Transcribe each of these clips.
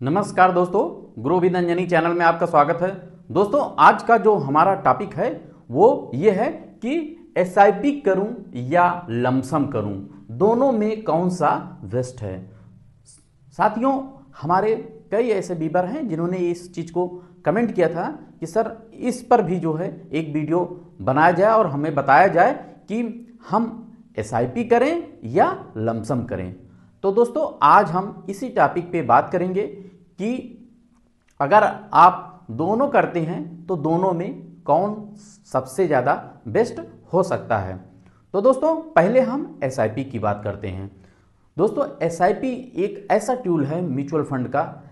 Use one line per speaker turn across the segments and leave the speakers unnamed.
नमस्कार दोस्तों, गुरु with Anjani channel में आपका स्वागत है। दोस्तों, आज का जो हमारा टॉपिक है वो ये है कि एसआईपी करूं या लमसम करूं, दोनों में कौन सा बेस्ट है। साथियों, हमारे कई ऐसे व्यूअर हैं जिन्होंने इस चीज़ को कमेंट किया था कि सर इस पर भी जो है एक वीडियो बनाया जाए और हमें बताया जाए कि हम एसआईपी करें या लमसम करें। तो दोस्तों, आज हम इसी टॉपिक पे बात करेंगे कि अगर आप दोनों करते हैं तो दोनों में कौन सबसे ज़्यादा बेस्ट हो सकता है। तो दोस्तों, पहले हम एसआईपी की बात करते हैं। दोस्तों, एसआईपी एक ऐसा टूल है म्यूचुअल फंड का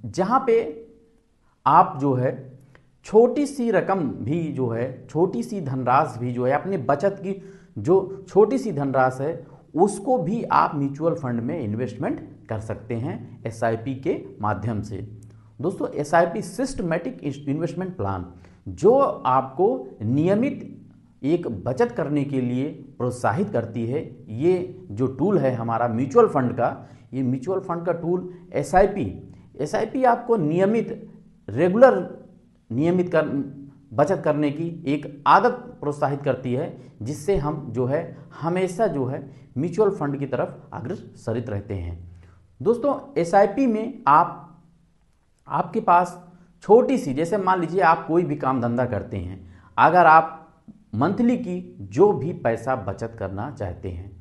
जहां पे आप जो है छोटी सी रकम भी जो है, छोटी सी धनराशि भी जो है, अपनी बचत की जो छोटी सी धनराशि है उसको भी आप म्यूचुअल फंड में इन्वेस्टमेंट कर सकते हैं एसआईपी के माध्यम से। दोस्तों, एसआईपी सिस्टमैटिक इन्वेस्टमेंट प्लान जो आपको नियमित एक बचत करने के लिए प्रोत्साहित करती है। ये जो टूल है हमारा म्यूचुअल फंड का, ये म्यूचुअल फंड का टूल एसआईपी आपको रेगुलर नियमित बचत करने की एक आदत प्रोत्साहित करती है, जिससे हम जो है हमेशा जो है म्यूचुअल फंड की तरफ अग्रसरित रहते हैं। दोस्तों, एसआईपी में आपके पास छोटी सी, जैसे मान लीजिए आप कोई भी काम धंधा करते हैं, अगर आप मंथली की जो भी पैसा बचत करना चाहते हैं,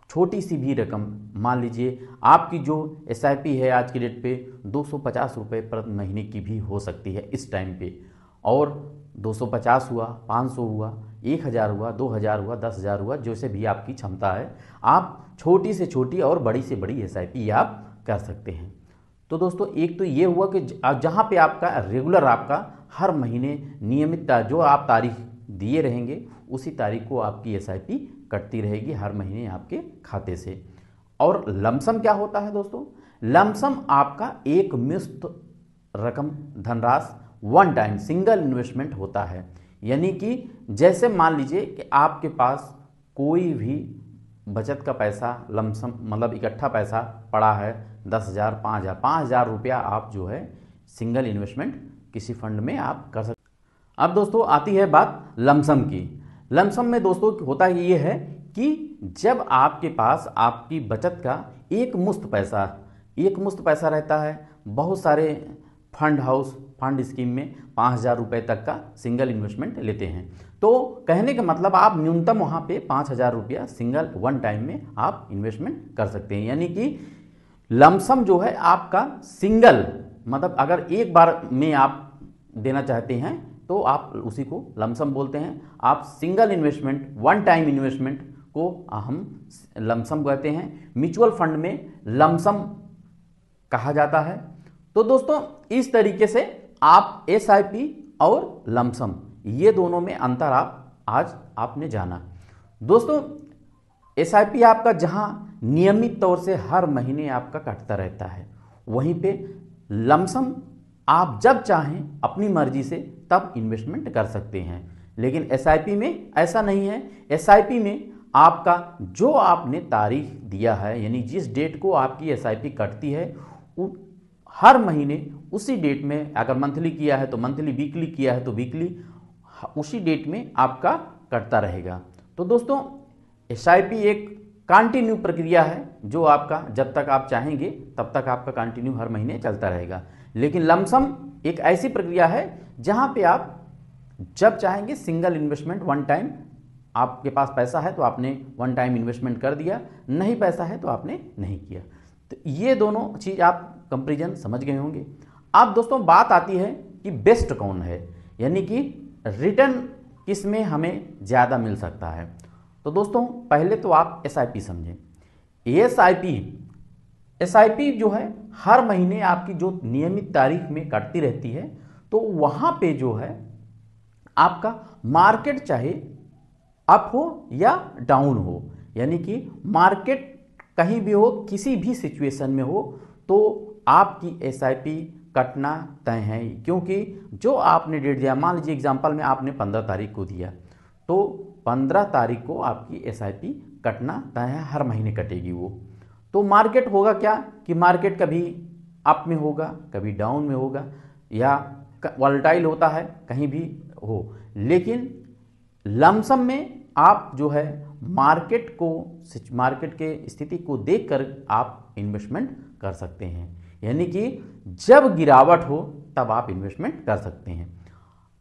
छोटी सी भी रकम, मान लीजिए आपकी जो एसआईपी है आज की डेट पे 250 रुपये प्रति महीने की भी हो सकती है इस टाइम पे, और 250 हुआ, 500 हुआ, 1000 हुआ, 2000 हुआ, 10,000 हुआ, जैसे भी आपकी क्षमता है, आप छोटी से छोटी और बड़ी से बड़ी एसआईपी आप कर सकते हैं। तो दोस्तों, एक तो ये हुआ कि जहाँ पे आपका रेगुलर, आपका हर महीने नियमित जो आप तारीख दिए रहेंगे उसी तारीख को आपकी एसआईपी कटती रहेगी हर महीने आपके खाते से। और लमसम क्या होता है दोस्तों? लमसम आपका एक मुश्त रकम धनराशि वन टाइम सिंगल इन्वेस्टमेंट होता है। यानी कि जैसे मान लीजिए कि आपके पास कोई भी बचत का पैसा लमसम मतलब इकट्ठा पैसा पड़ा है, 10,000, 5,000 रुपया आप जो है सिंगल इन्वेस्टमेंट किसी फंड में आप कर सकते। अब दोस्तों आती है बात लमसम की। लमसम में दोस्तों होता ये है कि जब आपके पास आपकी बचत का एक मुश्त पैसा रहता है, बहुत सारे फंड स्कीम में 5,000 रुपये तक का सिंगल इन्वेस्टमेंट लेते हैं। तो कहने का मतलब आप न्यूनतम वहाँ पे 5,000 रुपया सिंगल वन टाइम में आप इन्वेस्टमेंट कर सकते हैं। यानी कि लमसम जो है आपका सिंगल, मतलब अगर एक बार में आप देना चाहते हैं तो आप उसी को लमसम बोलते हैं। आप single investment, one time investment को हम लमसम कहते हैं। म्यूचुअल फंड में लमसम कहा जाता है। तो दोस्तों, इस तरीके से आप एसआईपी और लमसम, ये दोनों में अंतर आज आपने जाना। दोस्तों, एसआईपी आपका जहां नियमित तौर से हर महीने आपका कटता रहता है, वहीं पे लमसम आप जब चाहें अपनी मर्जी से तब इन्वेस्टमेंट कर सकते हैं। लेकिन एसआईपी में ऐसा नहीं है। एसआईपी में आपका जो आपने तारीख दिया है, यानी जिस डेट को आपकी एसआईपी कटती है, हर महीने उसी डेट में, अगर मंथली किया है तो मंथली, वीकली किया है तो वीकली, उसी डेट में आपका कटता रहेगा। तो दोस्तों, एसआईपी एक कंटिन्यू प्रक्रिया है जो आपका जब तक आप चाहेंगे तब तक आपका कंटिन्यू हर महीने चलता रहेगा। लेकिन लमसम एक ऐसी प्रक्रिया है जहां पे आप जब चाहेंगे सिंगल इन्वेस्टमेंट वन टाइम, आपके पास पैसा है तो आपने वन टाइम इन्वेस्टमेंट कर दिया, नहीं पैसा है तो आपने नहीं किया। तो ये दोनों चीज़ आप कंपैरिजन समझ गए होंगे। अब दोस्तों बात आती है कि बेस्ट कौन है, यानी कि रिटर्न किस में हमें ज़्यादा मिल सकता है। तो दोस्तों, पहले तो आप एसआईपी समझें। एसआईपी जो है हर महीने आपकी जो नियमित तारीख में कटती रहती है, तो वहाँ पे जो है आपका मार्केट चाहे अप हो या डाउन हो, यानी कि मार्केट कहीं भी हो, किसी भी सिचुएशन में हो, तो आपकी एसआईपी कटना तय है। क्योंकि जो आपने डेट दिया, मान लीजिए एग्जांपल में आपने 15 तारीख को दिया, तो 15 तारीख को आपकी एसआईपी कटना तय है, हर महीने कटेगी वो। तो मार्केट होगा क्या कि मार्केट कभी अप में होगा, कभी डाउन में होगा, या वॉलेटाइल होता है, कहीं भी हो। लेकिन लमसम में आप जो है मार्केट के स्थिति को देखकर आप इन्वेस्टमेंट कर सकते हैं, यानी कि जब गिरावट हो तब आप इन्वेस्टमेंट कर सकते हैं।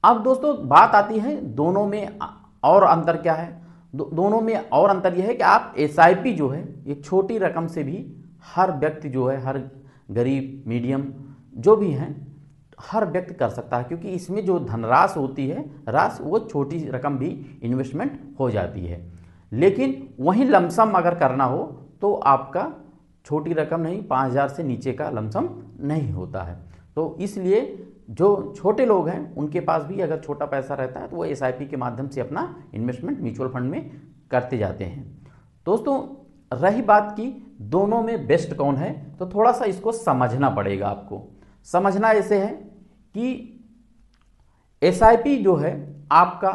अब दोस्तों बात आती है दोनों में और अंतर क्या है। दोनों में और अंतर यह है कि आप एसआईपी जो है एक छोटी रकम से भी हर व्यक्ति जो है, हर गरीब मीडियम जो भी हैं, हर व्यक्ति कर सकता है, क्योंकि इसमें जो धनराशि होती है राशि वो छोटी रकम भी इन्वेस्टमेंट हो जाती है। लेकिन वहीं लमसम अगर करना हो तो आपका छोटी रकम नहीं, 5,000 से नीचे का लमसम नहीं होता है। तो इसलिए जो छोटे लोग हैं उनके पास भी अगर छोटा पैसा रहता है तो वो एसआईपी के माध्यम से अपना इन्वेस्टमेंट म्यूचुअल फंड में करते जाते हैं। दोस्तों रही बात की दोनों में बेस्ट कौन है, तो थोड़ा सा इसको समझना पड़ेगा आपको। समझना ऐसे है कि एसआईपी जो है आपका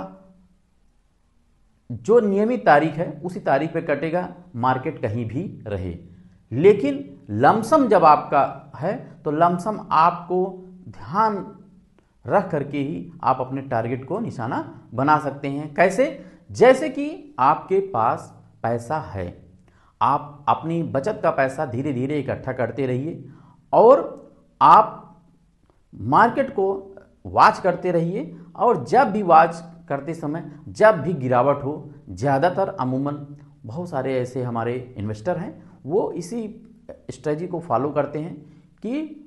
जो नियमित तारीख है उसी तारीख पे कटेगा, मार्केट कहीं भी रहे। लेकिन लमसम जब आपका है तो लमसम आपको ध्यान रख करके ही आप अपने टारगेट को निशाना बना सकते हैं। कैसे? जैसे कि आपके पास पैसा है, आप अपनी बचत का पैसा धीरे धीरे इकट्ठा करते रहिए और आप मार्केट को वॉच करते रहिए। और जब भी वॉच करते समय जब भी गिरावट हो, ज़्यादातर अमूमन बहुत सारे ऐसे हमारे इन्वेस्टर हैं वो इसी स्ट्रेटजी को फॉलो करते हैं कि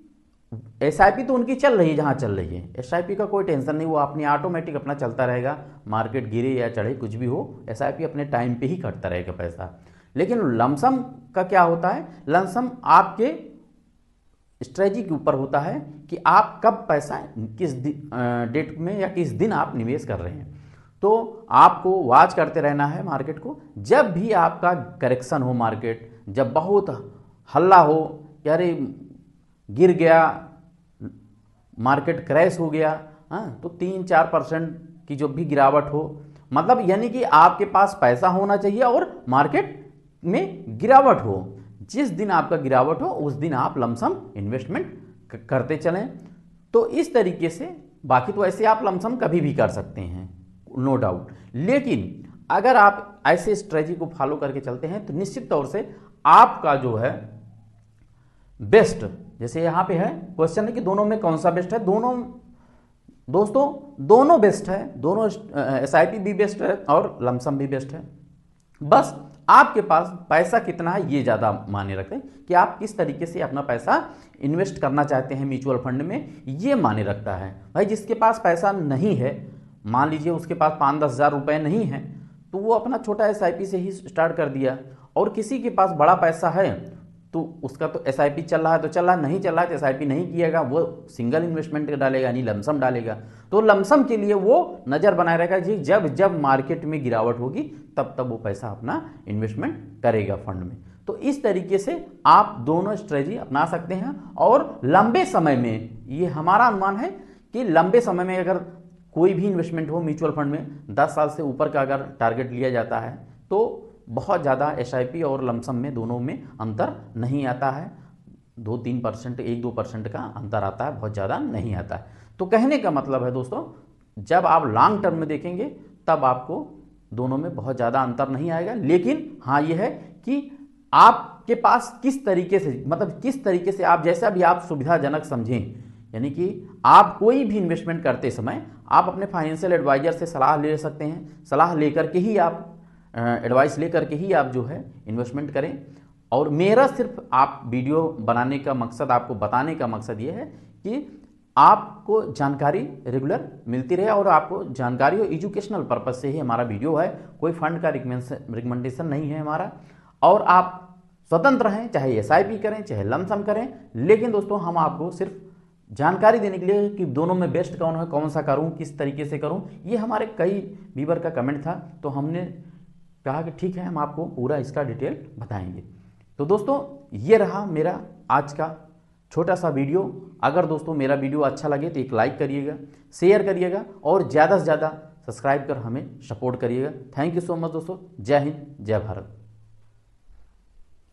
एसआईपी तो उनकी चल रही है जहाँ चल रही है, एसआईपी का कोई टेंशन नहीं, वो अपनी ऑटोमेटिक अपना चलता रहेगा, मार्केट गिरे या चढ़े कुछ भी हो, एसआईपी अपने टाइम पे ही कटता रहेगा पैसा। लेकिन लमसम का क्या होता है, लमसम आपके स्ट्रेटजी के ऊपर होता है कि आप कब पैसा किस डेट में या किस दिन आप निवेश कर रहे हैं। तो आपको वॉच करते रहना है मार्केट को। जब भी आपका करेक्शन हो, मार्केट जब बहुत हल्ला हो, यार गिर गया, मार्केट क्रैश हो गया, हाँ, तो 3-4% की जो भी गिरावट हो, मतलब यानी कि आपके पास पैसा होना चाहिए और मार्केट में गिरावट हो। जिस दिन आपका गिरावट हो उस दिन आप लमसम इन्वेस्टमेंट करते चलें। तो इस तरीके से, बाकी तो ऐसे आप लमसम कभी भी कर सकते हैं, नो डाउट। लेकिन अगर आप ऐसे स्ट्रेटजी को फॉलो करके चलते हैं तो निश्चित तौर से आपका जो है बेस्ट, जैसे यहाँ पे है क्वेश्चन है कि दोनों में कौन सा बेस्ट है। दोनों दोस्तों दोनों बेस्ट है, दोनों एसआईपी भी बेस्ट है और लमसम भी बेस्ट है। बस आपके पास पैसा कितना है ये ज़्यादा मायने रखते हैं कि आप किस तरीके से अपना पैसा इन्वेस्ट करना चाहते हैं म्यूचुअल फंड में, ये मायने रखता है। भाई जिसके पास पैसा नहीं है, मान लीजिए उसके पास 5-10 हज़ार रुपये नहीं है, तो वो अपना छोटा एसआईपी से ही स्टार्ट कर दिया। और किसी के पास बड़ा पैसा है तो उसका तो एसआईपी चल रहा है तो चल रहा है, नहीं चल रहा है तो एसआईपी नहीं किएगा, वो सिंगल इन्वेस्टमेंट डालेगा, यानी लमसम डालेगा। तो लमसम के लिए वो नज़र बनाए रहेगा जी, जब जब मार्केट में गिरावट होगी तब तब वो पैसा अपना इन्वेस्टमेंट करेगा फंड में। तो इस तरीके से आप दोनों स्ट्रेटजी अपना सकते हैं। और लंबे समय में, ये हमारा अनुमान है कि लंबे समय में अगर कोई भी इन्वेस्टमेंट हो म्यूचुअल फंड में, 10 साल से ऊपर का अगर टारगेट लिया जाता है तो बहुत ज़्यादा एसआईपी और लमसम में दोनों में अंतर नहीं आता है। 2-3%, 1-2% का अंतर आता है, बहुत ज़्यादा नहीं आता है। तो कहने का मतलब है दोस्तों, जब आप लॉन्ग टर्म में देखेंगे तब आपको दोनों में बहुत ज़्यादा अंतर नहीं आएगा। लेकिन हाँ ये है कि आपके पास किस तरीके से, मतलब किस तरीके से आप, जैसा भी आप सुविधाजनक समझें, यानी कि आप कोई भी इन्वेस्टमेंट करते समय आप अपने फाइनेंशियल एडवाइजर से सलाह ले सकते हैं। सलाह लेकर के ही आप, एडवाइस लेकर के ही आप जो है इन्वेस्टमेंट करें। और मेरा सिर्फ आप वीडियो बनाने का मकसद, आपको बताने का मकसद ये है कि आपको जानकारी रेगुलर मिलती रहे और आपको जानकारी और एजुकेशनल पर्पज से ही हमारा वीडियो है, कोई फंड का रिकमेंडेशन नहीं है हमारा। और आप स्वतंत्र हैं, चाहे एसआईपी करें चाहे लमसम करें। लेकिन दोस्तों हम आपको सिर्फ जानकारी देने के लिए कि दोनों में बेस्ट कौन है, कौन सा करूं, किस तरीके से करूं, ये हमारे कई व्यूअर का कमेंट था, तो हमने कहा कि ठीक है हम आपको पूरा इसका डिटेल बताएंगे। तो दोस्तों ये रहा मेरा आज का छोटा सा वीडियो। अगर दोस्तों मेरा वीडियो अच्छा लगे तो एक लाइक करिएगा, शेयर करिएगा और ज़्यादा से ज़्यादा सब्सक्राइब कर हमें सपोर्ट करिएगा। थैंक यू सो मच दोस्तों। जय हिंद, जय भारत।